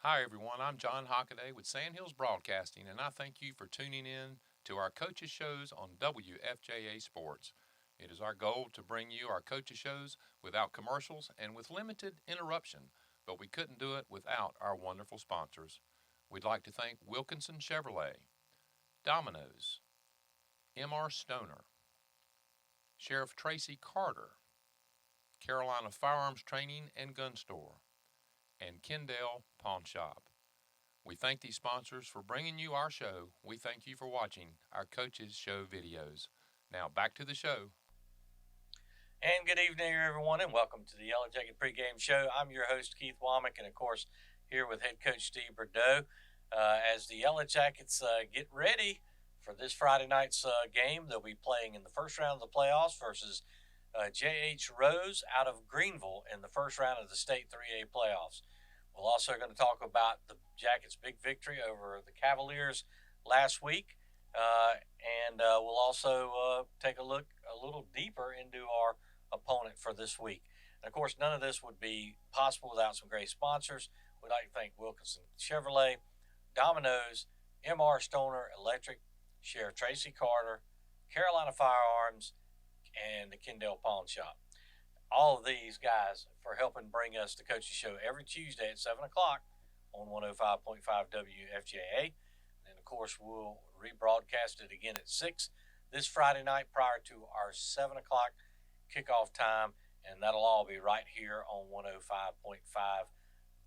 Hi, everyone. I'm John Hockaday with Sandhills Broadcasting, and I thank you for tuning in to our coaches' shows on WFJA Sports. It is our goal to bring you our coaches' shows without commercials and with limited interruption, but we couldn't do it without our wonderful sponsors. We'd like to thank Wilkinson Chevrolet, Domino's, M.R. Stoner, Sheriff Tracy Carter, Carolina Firearms Training and Gun Store, and Kendall Pawn Shop. We thank these sponsors for bringing you our show. We thank you for watching our Coaches Show videos. Now back to the show. And good evening, everyone, and welcome to the Yellow Jacket pregame show. I'm your host, Keith Womack, and of course, here with head coach Steve Bordeaux. As the Yellow Jackets get ready for this Friday night's game, they'll be playing in the first round of the playoffs versus J.H. Rose out of Greenville in the first round of the state 3A playoffs. We're also going to talk about the Jackets' big victory over the Cavaliers last week, and we'll also take a look a little deeper into our opponent for this week. And of course, none of this would be possible without some great sponsors. We'd like to thank Wilkinson Chevrolet, Domino's, M.R. Stoner Electric, Sheriff Tracy Carter, Carolina Firearms, and the Kendall Pawn Shop. All of these guys for helping bring us the Coaches Show every Tuesday at 7 o'clock on 105.5 WFJA. And of course, we'll rebroadcast it again at 6 this Friday night prior to our 7 o'clock kickoff time. And that'll all be right here on 105.5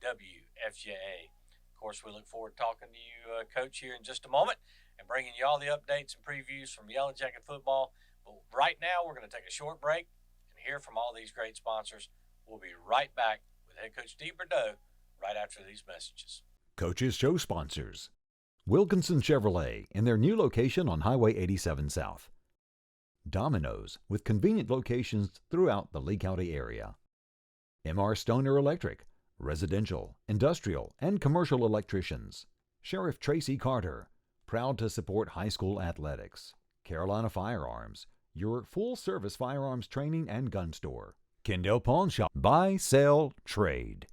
WFJA. Of course, we look forward to talking to you, Coach, here in just a moment and bringing you all the updates and previews from Yellow Jacket football. But right now, we're going to take a short break and hear from all these great sponsors. We'll be right back with head coach Steve Bordeaux right after these messages. Coaches Show sponsors: Wilkinson Chevrolet in their new location on Highway 87 South. Domino's with convenient locations throughout the Lee County area. M.R. Stoner Electric, residential, industrial, and commercial electricians. Sheriff Tracy Carter, proud to support high school athletics. Carolina Firearms, your full-service firearms training and gun store. Kendall Pawn Shop, buy, sell, trade.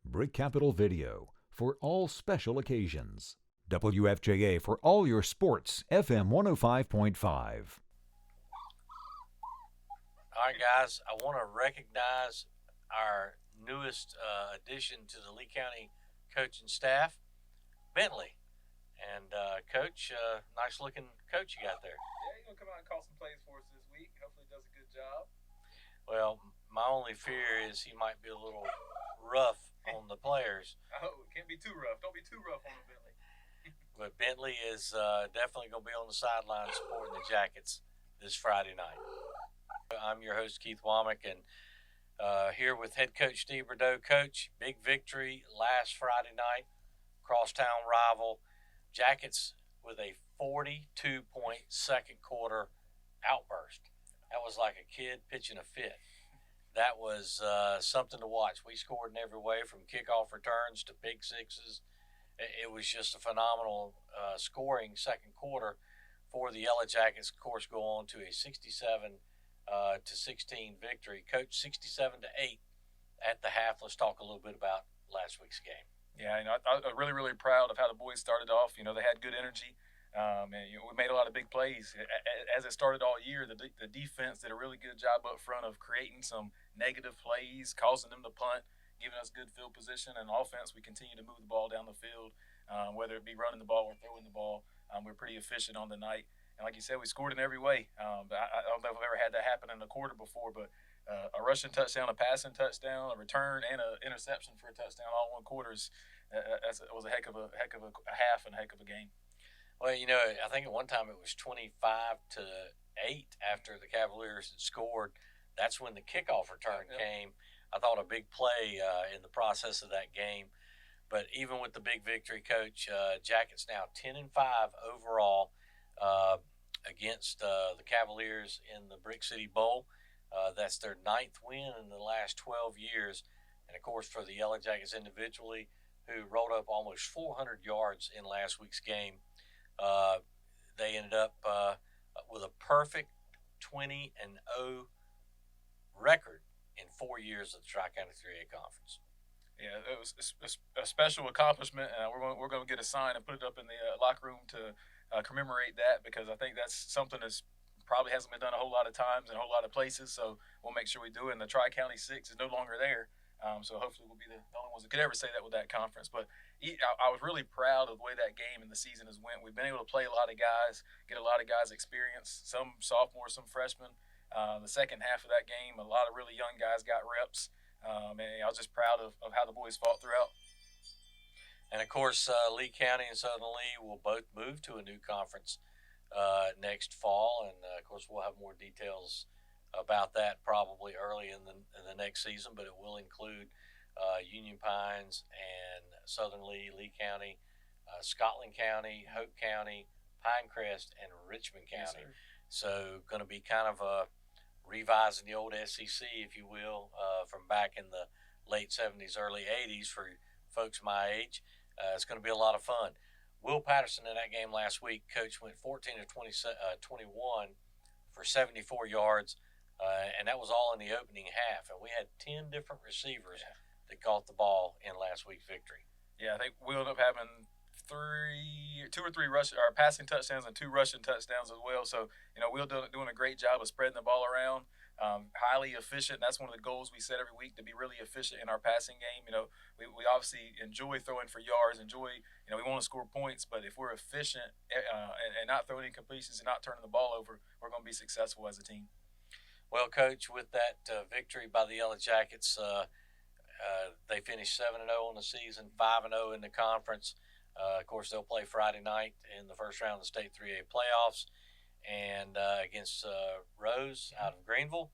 Brick Capital Video, for all special occasions. WFJA for all your sports, FM 105.5. All right, guys, I want to recognize our newest addition to the Lee County coaching staff, Bentley. And Coach, nice looking coach you got there. Yeah, he's going to come out and call some plays for us this week. Hopefully he does a good job. Well, my only fear is he might be a little rough on the players. Oh, it can't be too rough. Don't be too rough on him, Bentley. But Bentley is definitely going to be on the sideline supporting the Jackets this Friday night. I'm your host, Keith Womack, and here with head coach Steve Bordeaux. Coach, big victory last Friday night, crosstown rival. Jackets with a 42-point second quarter outburst. That was like a kid pitching a fit. That was something to watch. We scored in every way, from kickoff returns to big sixes. It was just a phenomenal scoring second quarter for the Yellow Jackets. Of course, go on to a 67-16 victory. Coach, 67-8 at the half. Let's talk a little bit about last week's game. Yeah, I'm really, really proud of how the boys started off. They had good energy. And we made a lot of big plays. As it started all year, the defense did a really good job up front of creating some negative plays, causing them to punt, giving us good field position. And offense, we continue to move the ball down the field, whether it be running the ball or throwing the ball. We're pretty efficient on the night. And like you said, we scored in every way. But I don't know if I've ever had that happen in a quarter before, but a rushing touchdown, a passing touchdown, a return, and an interception for a touchdown all in one quarter it was a heck of a half and a heck of a game. Well, I think at one time it was 25-8 after the Cavaliers had scored. That's when the kickoff return came. I thought a big play in the process of that game. But even with the big victory, Coach, Jackets now 10-5 overall against the Cavaliers in the Brick City Bowl. That's their 9th win in the last 12 years. And, of course, for the Yellow Jackets individually, who rolled up almost 400 yards in last week's game, they ended up with a perfect 20-0 record in 4 years of the Tri-County 3A Conference. Yeah, it was a special accomplishment. We're going to get a sign and put it up in the locker room to commemorate that, because I think that's something that's probably hasn't been done a whole lot of times in a whole lot of places. So we'll make sure we do it. And the Tri-County Six is no longer there. So hopefully we'll be the only ones that could ever say that with that conference. But I was really proud of the way that game and the season has went. We've been able to play a lot of guys, get a lot of guys experience, some sophomores, some freshmen. The second half of that game, a lot of really young guys got reps. And I was just proud of how the boys fought throughout. And of course, Lee County and Southern Lee will both move to a new conference next fall, and of course, we'll have more details about that probably early in the next season. But it will include Union Pines and Southern Lee, Lee County, Scotland County, Hope County, Pinecrest, and Richmond County. Yes, so, going to be kind of revising the old SEC, if you will, from back in the late 70s, early 80s for folks my age. It's going to be a lot of fun. Will Patterson in that game last week, coach, went 14 of 21 for 74 yards, and that was all in the opening half. And we had 10 different receivers that caught the ball in last week's victory. Yeah, I think we ended up having two or three passing touchdowns and 2 rushing touchdowns as well. So, Will doing a great job of spreading the ball around. Highly efficient. That's one of the goals we set every week, to be really efficient in our passing game. We obviously enjoy throwing for yards, we want to score points, but if we're efficient and not throwing incompletions and not turning the ball over, we're going to be successful as a team. Well, Coach, with that victory by the Yellow Jackets, they finished 7-0 on the season, 5-0 in the conference. Of course, they'll play Friday night in the first round of the State 3A playoffs, and against Rose out of Greenville.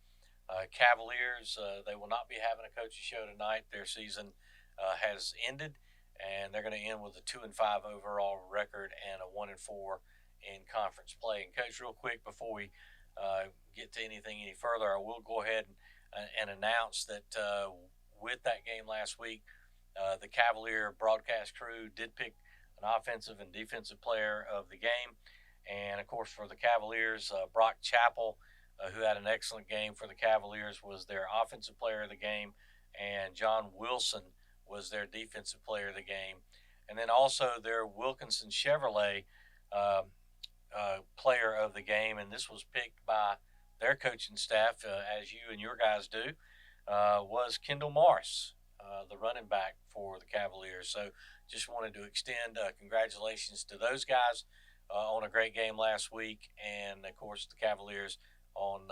Cavaliers, they will not be having a coaching show tonight. Their season has ended, and they're going to end with a 2-5 overall record and a 1-4 in conference play. And Coach, real quick before we get to anything any further, I will go ahead and announce that with that game last week, the Cavalier broadcast crew did pick an offensive and defensive player of the game. And, of course, for the Cavaliers, Brock Chappell, who had an excellent game for the Cavaliers, was their offensive player of the game, and John Wilson was their defensive player of the game. And then also their Wilkinson Chevrolet player of the game, and this was picked by their coaching staff, as you and your guys do, was Kendall Morris, the running back for the Cavaliers. So just wanted to extend congratulations to those guys on a great game last week, and of course the Cavaliers on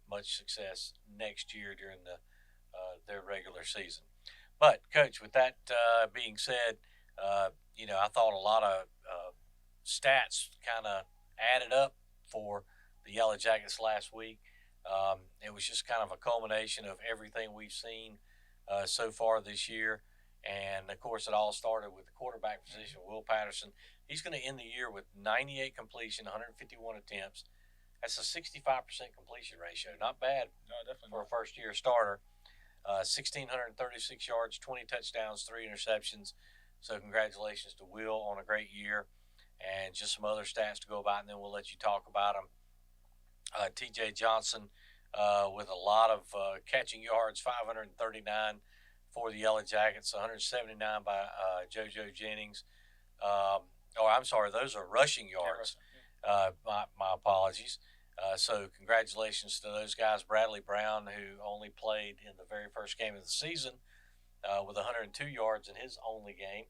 much success next year during their regular season. But Coach, with that being said, I thought a lot of stats kind of added up for the Yellow Jackets last week. It was just kind of a culmination of everything we've seen so far this year. And, of course, it all started with the quarterback position, Will Patterson. He's going to end the year with 98 completion, 151 attempts. That's a 65% completion ratio. Not bad for a first-year starter. 1,636 yards, 20 touchdowns, 3 interceptions. So congratulations to Will on a great year. And just some other stats to go about, and then we'll let you talk about them. T.J. Johnson with a lot of catching yards, 539 for the Yellow Jackets, 179 by JoJo Jennings. I'm sorry, those are rushing yards. My apologies. So congratulations to those guys. Bradley Brown, who only played in the very first game of the season with 102 yards in his only game.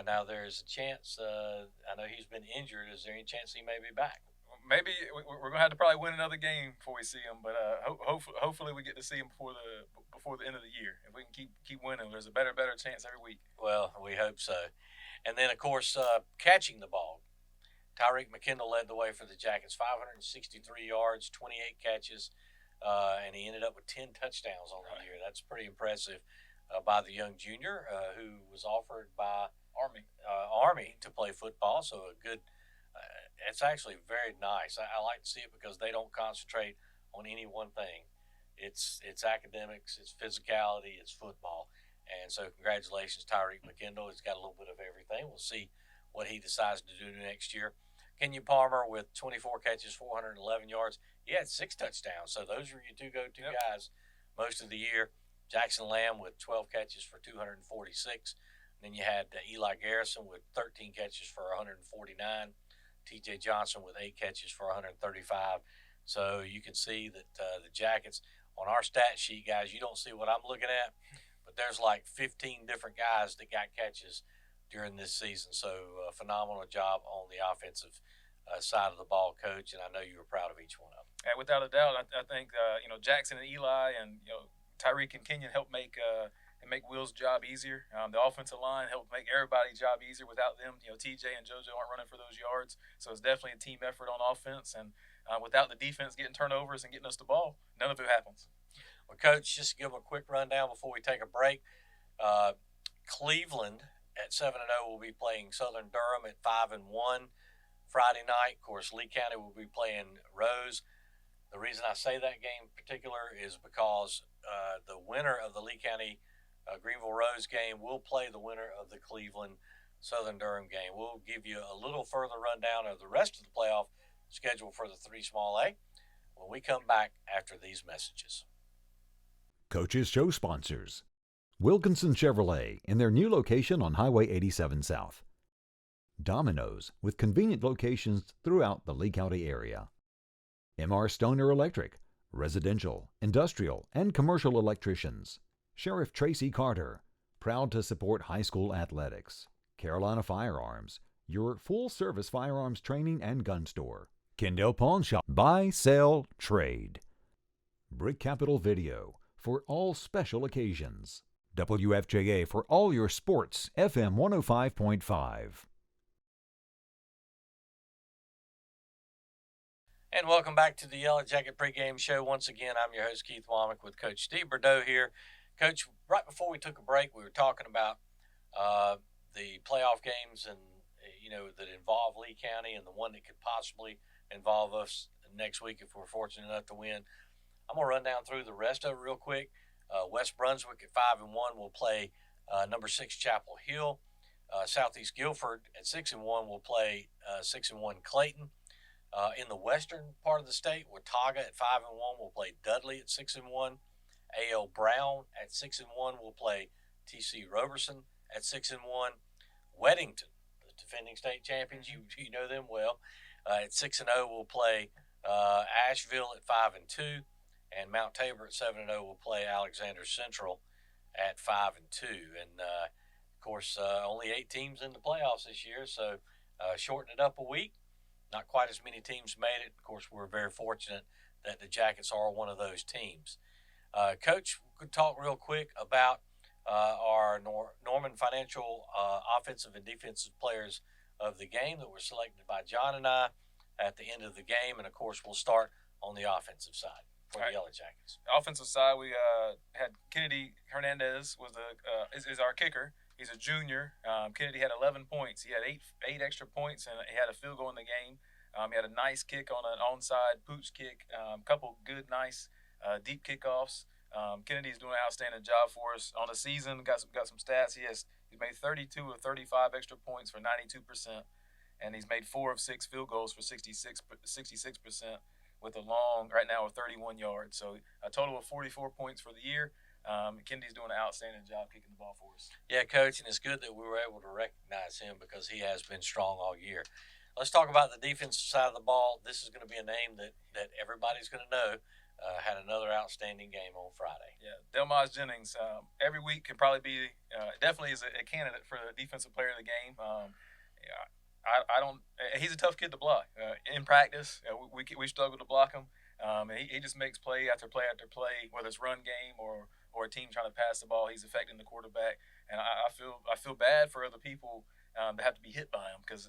Now there's a chance, I know he's been injured. Is there any chance he may be back? Maybe we're going to have to probably win another game before we see him, but hopefully we get to see him before the end of the year. If we can keep winning, there's a better chance every week. Well, we hope so. And then, of course, catching the ball. Tyreek McKendall led the way for the Jackets, 563 yards, 28 catches, and he ended up with 10 touchdowns on the year. That's pretty impressive by the young junior who was offered by Army to play football. So a good it's actually very nice. I like to see it because they don't concentrate on any one thing. It's academics, it's physicality, it's football. And so congratulations, Tyreek McKendall. He's got a little bit of everything. We'll see what he decides to do next year. Kenyon Palmer with 24 catches, 411 yards. He had 6 touchdowns. So those are your 2 go-to guys most of the year. Jackson Lamb with 12 catches for 246. Then you had Eli Garrison with 13 catches for 149. T.J. Johnson with 8 catches for 135. So you can see that the Jackets on our stat sheet, guys, you don't see what I'm looking at, but there's like 15 different guys that got catches during this season. So phenomenal job on the offensive side of the ball, Coach, and I know you were proud of each one of them. And without a doubt, I think Jackson and Eli and Tyreek and Kenyon helped make Will's job easier. The offensive line helped make everybody's job easier. Without them, TJ and JoJo aren't running for those yards. So it's definitely a team effort on offense. And without the defense getting turnovers and getting us the ball, none of it happens. Well, Coach, just to give them a quick rundown before we take a break, Cleveland at 7-0 will be playing Southern Durham at 5-1 Friday night. Of course, Lee County will be playing Rose. The reason I say that game in particular is because the winner of the Lee County Greenville Rose game will play the winner of the Cleveland Southern Durham game. We'll give you a little further rundown of the rest of the playoff schedule for the 3A when we come back after these messages. Coach's show sponsors: Wilkinson Chevrolet in their new location on Highway 87 South. Domino's with convenient locations throughout the Lee County area. M.R. Stoner Electric, residential, industrial, and commercial electricians. Sheriff Tracy Carter, proud to support high school athletics. Carolina Firearms, your full-service firearms training and gun store. Kendall Pawn Shop, buy, sell, trade. Brick Capital Video, for all special occasions. WFJA for all your sports, FM 105.5. And welcome back to the Yellow Jacket pregame show. Once again, I'm your host, Keith Womack, with Coach Steve Bordeaux here. Coach, right before we took a break, we were talking about the playoff games and that involve Lee County and the one that could possibly involve us next week if we're fortunate enough to win. I'm going to run down through the rest of it real quick. West Brunswick at 5-1 will play number 6 Chapel Hill. Southeast Guilford at 6-1 will play 6-1 Clayton. In the western part of the state, Watauga at 5-1 will play Dudley at 6-1. A.L. Brown at 6-1 will play T.C. Roberson at 6-1. Weddington, the defending state champions, you know them well, at 6-0 will play Asheville at 5-2, and Mount Tabor at 7-0 will play Alexander Central at 5-2. And of course, only 8 teams in the playoffs this year, so shorten it up a week. Not quite as many teams made it. Of course, we're very fortunate that the Jackets are one of those teams. Coach, we could talk real quick about our Norman Financial offensive and defensive players of the game that were selected by John and I at the end of the game. And, of course, we'll start on the offensive side for the Yellow Jackets. Offensive side, we had Kennedy Hernandez is our kicker. He's a junior. Kennedy had 11 points. He had eight extra points, and he had a field goal in the game. He had a nice kick on an onside pooch kick, couple good, nice deep kickoffs. Kennedy's doing an outstanding job for us on the season. Got some stats. He's made 32 of 35 extra points for 92%, and he's made 4 of 6 field goals for 66%, with a long right now of 31 yards. So a total of 44 points for the year. Kennedy's doing an outstanding job kicking the ball for us. Yeah, Coach, and it's good that we were able to recognize him because he has been strong all year. Let's talk about the defensive side of the ball. This is going to be a name that everybody's going to know. Had another outstanding game on Friday. Yeah, Mars Jennings. Every week can probably be definitely is a candidate for the defensive player of the game. I don't. He's a tough kid to block. In practice, we struggle to block him. He just makes play after play after play, whether it's run game or a team trying to pass the ball. He's affecting the quarterback, and I feel bad for other people that have to be hit by him because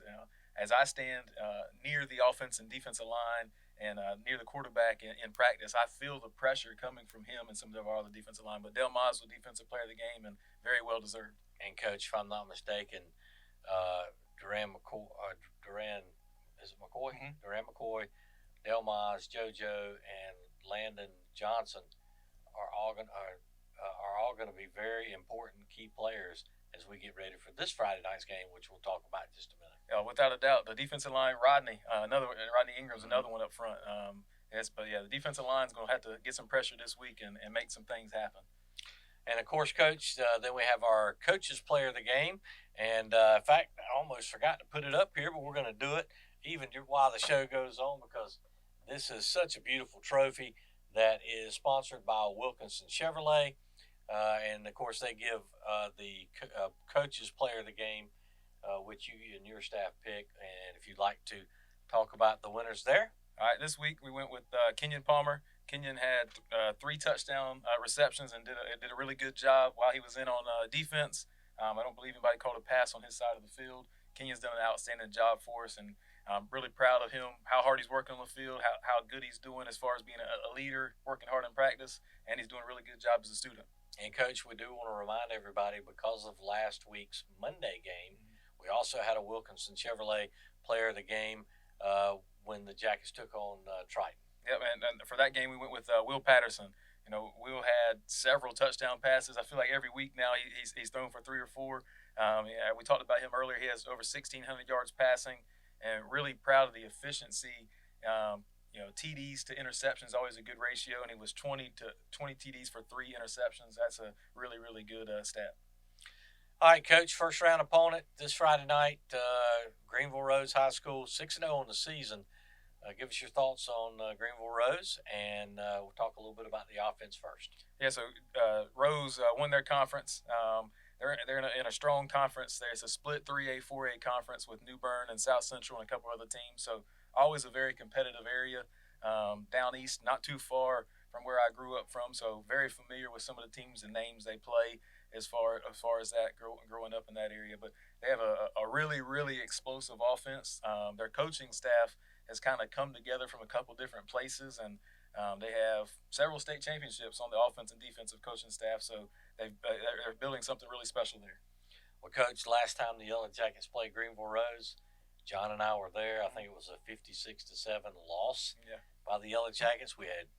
as I stand near the offense and defensive line and near the quarterback in practice, I feel the pressure coming from him and some of our other defensive line. But Del Maz was defensive player of the game and very well deserved. And Coach, if I'm not mistaken, Duran McCoy? Mm-hmm. Duran McCoy, Del Maz, JoJo, and Landon Johnson are all going to be very important key players as we get ready for this Friday night's game, which we'll talk about in just a minute. Without a doubt, the defensive line, Rodney Ingram's another one up front. The defensive line's going to have to get some pressure this week and make some things happen. And, of course, Coach, then we have our Coach's Player of the Game. And, in fact, I almost forgot to put it up here, but we're going to do it even while the show goes on because this is such a beautiful trophy that is sponsored by Wilkinson Chevrolet. And, of course, they give the Coach's Player of the Game, which you and your staff pick. And if you'd like to talk about the winners there. All right, this week we went with Kenyon Palmer. Kenyon had 3 touchdown receptions and did a really good job while he was in on defense. I don't believe anybody called a pass on his side of the field. Kenyon's done an outstanding job for us, and I'm really proud of him, how hard he's working on the field, how good he's doing as far as being a leader, working hard in practice, and he's doing a really good job as a student. And, Coach, we do want to remind everybody, because of last week's Monday game, we also had a Wilkinson Chevrolet Player of the Game when the Jackets took on Triton. Yep, and for that game we went with Will Patterson. You know, Will had several touchdown passes. I feel like every week now he's thrown for 3 or 4. Yeah, we talked about him earlier. He has over 1,600 yards passing, and really proud of the efficiency. TDs to interceptions always a good ratio, and he was 20 TDs for 3 interceptions. That's a really, really good stat. All right, Coach, first round opponent this Friday night, Greenville Rose High School, 6-0 on the season. Give us your thoughts on Greenville Rose, and we'll talk a little bit about the offense first. Yeah, so Rose won their conference. They're in a strong conference. There's a split 3A, 4A conference with New Bern and South Central and a couple other teams. So always a very competitive area. Down east, not too far from where I grew up from. So very familiar with some of the teams and names they play as far as that growing up in that area. But they have a really, really explosive offense. Their coaching staff has kind of come together from a couple different places, and they have several state championships on the offense and defensive coaching staff. So they're building something really special there. Well, Coach, last time the Yellow Jackets played Greenville Rose, John and I were there. I think it was a 56-7 loss by the Yellow Jackets. We had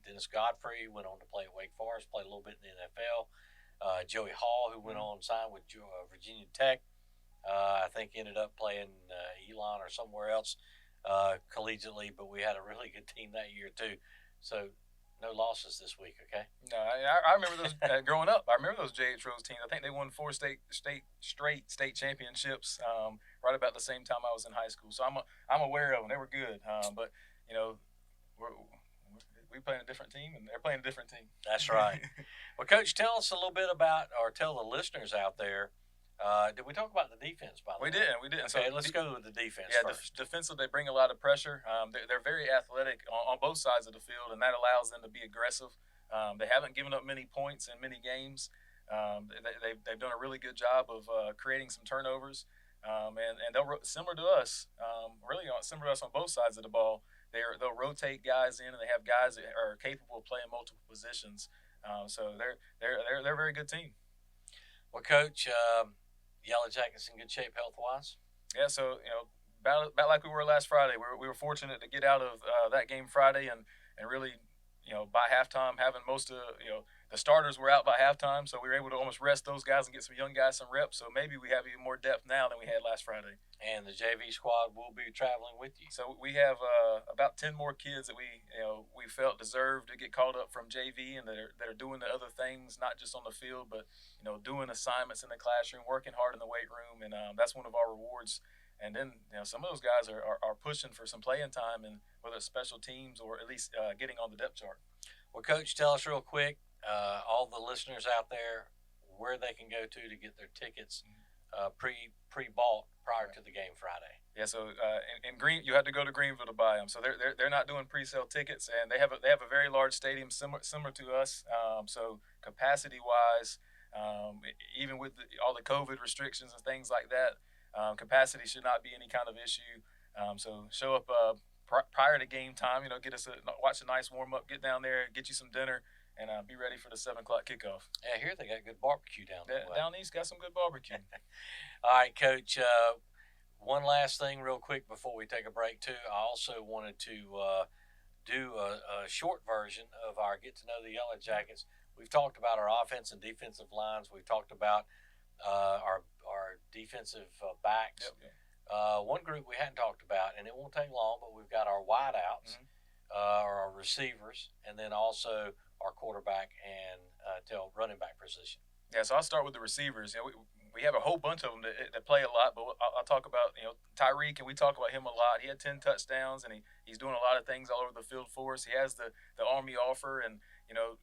Dennis Godfrey, went on to play at Wake Forest, played a little bit in the NFL. Joey Hall, who went on and signed with Virginia Tech, I think ended up playing Elon or somewhere else collegiately, but we had a really good team that year too. So no losses this week, okay? No, I remember those growing up. I remember those JH Rose teams. I think they won 4 straight state championships right about the same time I was in high school. So I'm aware of them. They were good, but you know, we playing a different team, and they're playing a different team. That's right. Well, Coach, tell us a little bit about, or tell the listeners out there. Did we talk about the defense, by the way? We didn't. Okay, let's go with the defense first. Defensive, they bring a lot of pressure. They're very athletic on both sides of the field, and that allows them to be aggressive. They haven't given up many points in many games. They've done a really good job of creating some turnovers, and they'll similar to us, similar to us on both sides of the ball. They'll rotate guys in, and they have guys that are capable of playing multiple positions. So they're a very good team. Well, Coach, Yellow Jackets in good shape health-wise? Yeah, so, about like we were last Friday. We were fortunate to get out of that game Friday and really, by halftime, having most of, the starters were out by halftime, so we were able to almost rest those guys and get some young guys some reps. So maybe we have even more depth now than we had last Friday. And the JV squad will be traveling with you. So we have about 10 more kids that we felt deserved to get called up from JV, and that are doing the other things, not just on the field, but doing assignments in the classroom, working hard in the weight room, and that's one of our rewards. And then some of those guys are pushing for some playing time, and whether it's special teams or at least getting on the depth chart. Well, Coach, tell us real quick, all the listeners out there, where they can go to get their tickets pre-bought prior to the game Friday. Yeah, so in Green, you have to go to Greenville to buy them. So they're not doing pre-sale tickets, and they have a very large stadium similar to us. So capacity wise, even with all the COVID restrictions and things like that, capacity should not be any kind of issue. So show up prior to game time. Watch a nice warm up, get down there, get you some dinner, and be ready for the 7 o'clock kickoff. Yeah, here they got good barbecue down there. Down east got some good barbecue. All right, Coach. One last thing real quick before we take a break, too. I also wanted to do a short version of our Get to Know the Yellow Jackets. We've talked about our offense and defensive lines. We've talked about our defensive backs. Yep. One group we hadn't talked about, and it won't take long, but we've got our wideouts, our receivers, and then also our quarterback and till running back position. Yeah, so I'll start with the receivers. We have a whole bunch of them that play a lot, but I'll talk about Tyreek, and we talk about him a lot. He had 10 touchdowns, and he's doing a lot of things all over the field for us. He has the Army offer, and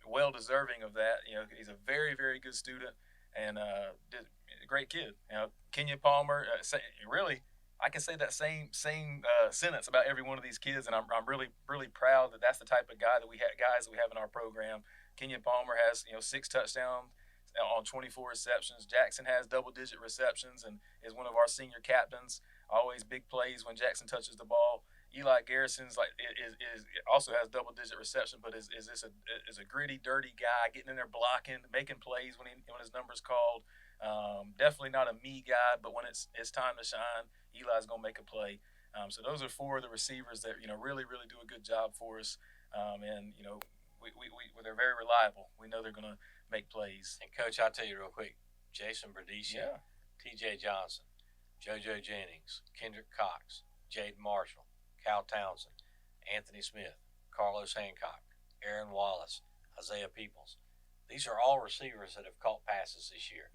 well deserving of that. He's a very, very good student and a great kid. Kenyon Palmer, really, I can say that same sentence about every one of these kids, and I'm really, really proud that that's the type of guys that we have in our program. Kenyon Palmer has 6 touchdowns on 24 receptions. Jackson has double-digit receptions and is one of our senior captains. Always big plays when Jackson touches the ball. Eli Garrison's is also has double-digit reception, but is a gritty, dirty guy, getting in there, blocking, making plays when his number's called. Definitely not a me guy, but when it's time to shine, Eli's gonna make a play. So those are 4 of the receivers that really, really do a good job for us, and they're very reliable. We know they're gonna make plays. And Coach, I'll tell you real quick, Jason Berdisha, T.J. Johnson, JoJo Jennings, Kendrick Cox, Jaden Marshall, Cal Townsend, Anthony Smith, Carlos Hancock, Aaron Wallace, Isaiah Peoples. These are all receivers that have caught passes this year.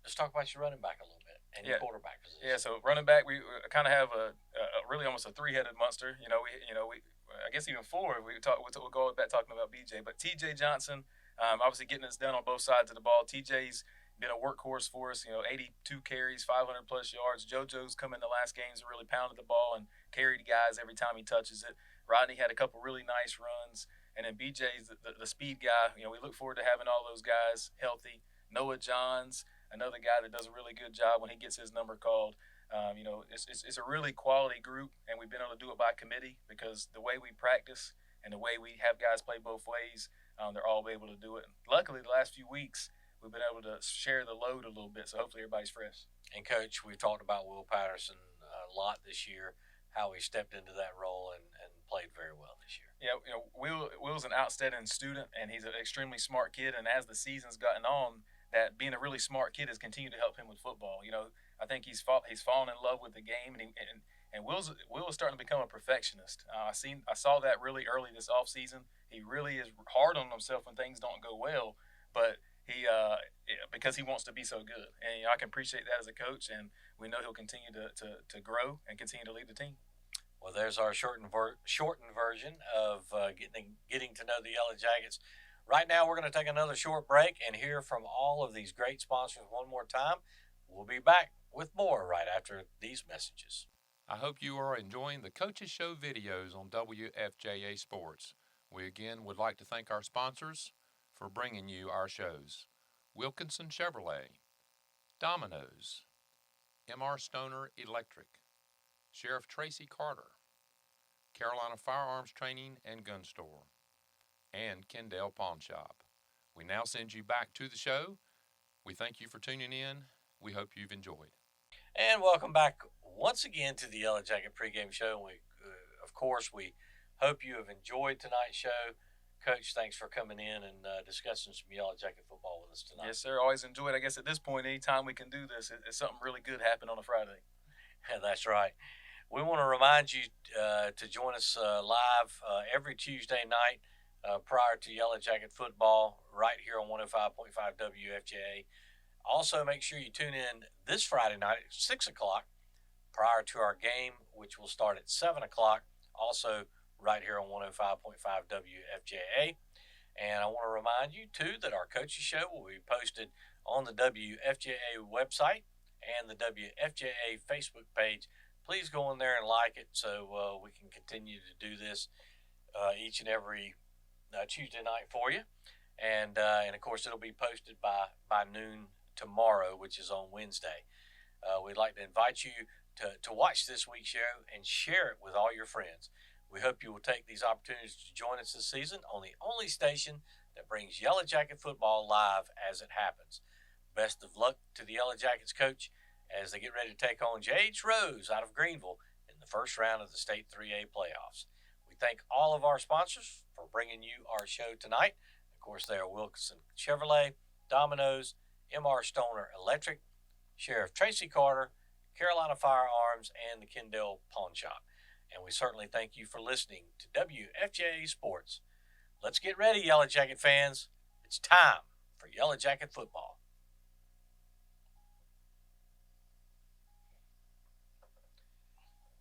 Let's talk about your running back a little bit and your quarterback position. Yeah, so running back, we kind of have a really almost a 3-headed monster. We I guess even 4. We'll go back talking about BJ, but T.J. Johnson, obviously getting us done on both sides of the ball. TJ's been a workhorse for us, 82 carries, 500 plus yards. JoJo's come in the last games and really pounded the ball and carried guys every time he touches it. Rodney had a couple really nice runs. And then BJ's the speed guy. We look forward to having all those guys healthy. Noah Johns, another guy that does a really good job when he gets his number called. It's a really quality group, and we've been able to do it by committee because the way we practice and the way we have guys play both ways, they're all able to do it. And luckily, the last few weeks, we've been able to share the load a little bit, so hopefully everybody's fresh. And, Coach, we've talked about Will Patterson a lot this year, how he stepped into that role and played very well this year. Yeah, Will's an outstanding student, and he's an extremely smart kid, and as the season's gotten on, that being a really smart kid has continued to help him with football. I think he's fallen in love with the game, and Will is starting to become a perfectionist. I saw that really early this offseason. He really is hard on himself when things don't go well, but because he wants to be so good, and I can appreciate that as a coach, and we know he'll continue to grow and continue to lead the team. Well, there's our shortened version of getting to know the Yellow Jackets. Right now, we're going to take another short break and hear from all of these great sponsors one more time. We'll be back with more right after these messages. I hope you are enjoying the Coaches Show videos on WFJA Sports. We again would like to thank our sponsors for bringing you our shows. Wilkinson Chevrolet, Domino's, M.R. Stoner Electric, Sheriff Tracy Carter, Carolina Firearms Training and Gun Store, and Kendall Pawn Shop. We now send you back to the show. We thank you for tuning in. We hope you've enjoyed. And welcome back once again to the Yellow Jacket pregame show. Of course, we hope you have enjoyed tonight's show. Coach, thanks for coming in and discussing some Yellow Jacket football with us tonight. Yes, sir. Always enjoy it. I guess at this point, anytime we can do this, it's something really good happen on a Friday. Yeah, that's right. We want to remind you to join us live every Tuesday night prior to Yellow Jacket football right here on 105.5 WFJA. Also, make sure you tune in this Friday night at 6 o'clock prior to our game, which will start at 7 o'clock, also right here on 105.5 WFJA. And I want to remind you, too, that our coaches show will be posted on the WFJA website and the WFJA Facebook page. Please go in there and like it so we can continue to do this each and every Tuesday night for you. And of course, it'll be posted by noon tomorrow, which is on Wednesday. We'd like to invite you to watch this week's show and share it with all your friends. We hope you will take these opportunities to join us this season on the only station that brings Yellow Jacket football live as it happens. Best of luck to the Yellow Jackets coach as they get ready to take on J.H. Rose out of Greenville in the first round of the State 3A playoffs. We thank all of our sponsors for bringing you our show tonight. Of course, they are Wilkinson Chevrolet, Domino's, M.R. Stoner Electric, Sheriff Tracy Carter, Carolina Firearms, and the Kendall Pawn Shop. And we certainly thank you for listening to WFJA Sports. let's get ready, Yellow Jacket fans. It's time for Yellow Jacket football.